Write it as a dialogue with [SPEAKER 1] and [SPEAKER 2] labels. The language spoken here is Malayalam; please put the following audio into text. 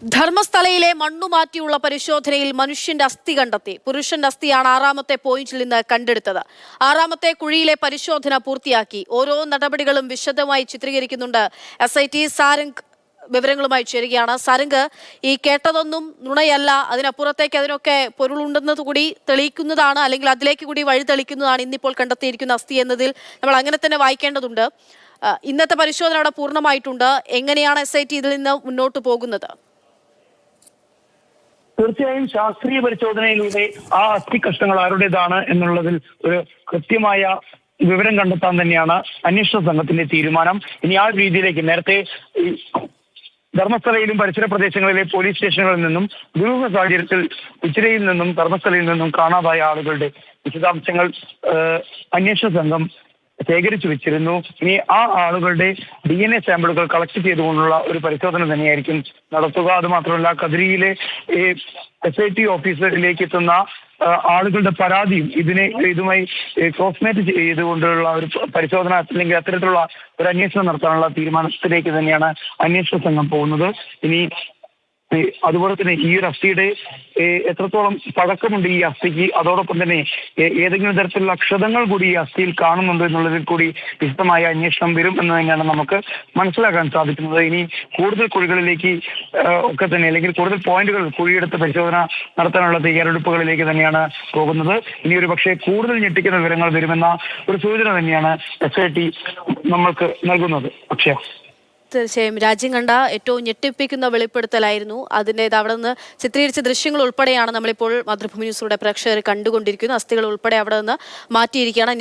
[SPEAKER 1] ധർമ്മസ്ഥലയിലെ മണ്ണുമാറ്റിയുള്ള പരിശോധനയിൽ മനുഷ്യന്റെ അസ്ഥി കണ്ടെത്തി. പുരുഷന്റെ അസ്ഥിയാണ് 6ാമത്തെ പോയിന്റിൽ നിന്ന് കണ്ടെടുത്തത്. 6ാമത്തെ കുഴിയിലെ പരിശോധന പൂർത്തിയാക്കി. ഓരോ നടപടികളും വിശദമായി ചിത്രീകരിക്കുന്നുണ്ട് SIT സാരംഗ്. വിവരങ്ങളുമായി ചേരുകയാണ്. സാരംഗ്, ഈ കേട്ടതൊന്നും നുണയല്ല, അതിനപ്പുറത്തേക്ക് അതിനൊക്കെ പൊരുളുണ്ടെന്നത് കൂടി തെളിയിക്കുന്നതാണ്, അല്ലെങ്കിൽ അതിലേക്ക് കൂടി വഴി തെളിക്കുന്നതാണ് ഇന്നിപ്പോൾ കണ്ടെത്തിയിരിക്കുന്ന അസ്ഥി എന്നതിൽ നമ്മൾ അങ്ങനെ തന്നെ വായിക്കേണ്ടതുണ്ട്. ഇന്നത്തെ പരിശോധന അവിടെ പൂർണ്ണമായിട്ടുണ്ട്. എങ്ങനെയാണ് SIT ഇതിൽ നിന്ന് മുന്നോട്ട് പോകുന്നത്?
[SPEAKER 2] തീർച്ചയായും ശാസ്ത്രീയ പരിശോധനയിലൂടെ ആ അസ്ഥി കഷ്ണങ്ങൾ ആരുടേതാണ് എന്നുള്ളതിൽ ഒരു കൃത്യമായ വിവരം കണ്ടെത്താൻ തന്നെയാണ് അന്വേഷണ സംഘത്തിന്റെ തീരുമാനം. ഇനി ആ രീതിയിലേക്ക് നേരത്തെ ധർമ്മസ്ഥലയിലും പരിസര പ്രദേശങ്ങളിലെ പോലീസ് സ്റ്റേഷനുകളിൽ നിന്നും ദുരൂഹ സാഹചര്യത്തിൽ ഉച്ചിരയിൽ നിന്നും ധർമ്മസ്ഥലയിൽ നിന്നും കാണാതായ ആളുകളുടെ വിശദാംശങ്ങൾ അന്വേഷണ സംഘം ശേഖരിച്ചു വെച്ചിരുന്നു. ഇനി ആ ആളുകളുടെ DNA സാമ്പിളുകൾ കളക്ട് ചെയ്തുകൊണ്ടുള്ള ഒരു പരിശോധന തന്നെയായിരിക്കും നടത്തുക. അത് മാത്രമല്ല, കതിരിയിലെ SIT ഓഫീസറിലേക്ക് എത്തുന്ന ആളുകളുടെ പരാതിയും ഇതുമായി ക്രോസ്മേറ്റ് ചെയ്തുകൊണ്ടുള്ള ഒരു പരിശോധന അല്ലെങ്കിൽ അത്തരത്തിലുള്ള ഒരു അന്വേഷണം നടത്താനുള്ള തീരുമാനത്തിലേക്ക് തന്നെയാണ് അന്വേഷണ സംഘം പോകുന്നത്. ഇനി അതുപോലെ തന്നെ ഈ ഒരു അസ്ഥിയുടെ എത്രത്തോളം പഴക്കമുണ്ട് ഈ അസ്ഥിക്ക്, അതോടൊപ്പം തന്നെ ഏതെങ്കിലും തരത്തിലുള്ള ക്ഷതങ്ങൾ കൂടി ഈ അസ്ഥിയിൽ കാണുന്നുണ്ട് എന്നുള്ളതിൽ കൂടി വിശദമായ അന്വേഷണം വരും എന്ന് തന്നെയാണ് നമുക്ക് മനസ്സിലാക്കാൻ സാധിക്കുന്നത്. ഇനി കൂടുതൽ കുഴികളിലേക്ക് ഒക്കെ തന്നെ, അല്ലെങ്കിൽ കൂടുതൽ പോയിന്റുകൾ കുഴിയെടുത്ത് പരിശോധന നടത്താനുള്ള തയ്യാറെടുപ്പുകളിലേക്ക് തന്നെയാണ് പോകുന്നത്. ഇനി ഒരു പക്ഷേ കൂടുതൽ ഞെട്ടിക്കുന്ന വിവരങ്ങൾ വരുമെന്ന ഒരു സൂചന തന്നെയാണ് SIT നമ്മൾക്ക് നൽകുന്നത്. പക്ഷേ
[SPEAKER 1] തീർച്ചയായും രാജ്യം കണ്ട ഏറ്റവും ഞെട്ടിപ്പിക്കുന്ന വെളിപ്പെടുത്തലായിരുന്നു. അവിടെ നിന്ന് ചിത്രീകരിച്ച ദൃശ്യങ്ങൾ ഉൾപ്പെടെയാണ് നമ്മളിപ്പോൾ മാതൃഭൂമി ന്യൂസിലൂടെ പ്രേക്ഷകർ കണ്ടുകൊണ്ടിരിക്കുന്നത്. അസ്ഥികൾ ഉൾപ്പെടെ അവിടെ നിന്ന് മാറ്റിയിരിക്കുകയാണ്.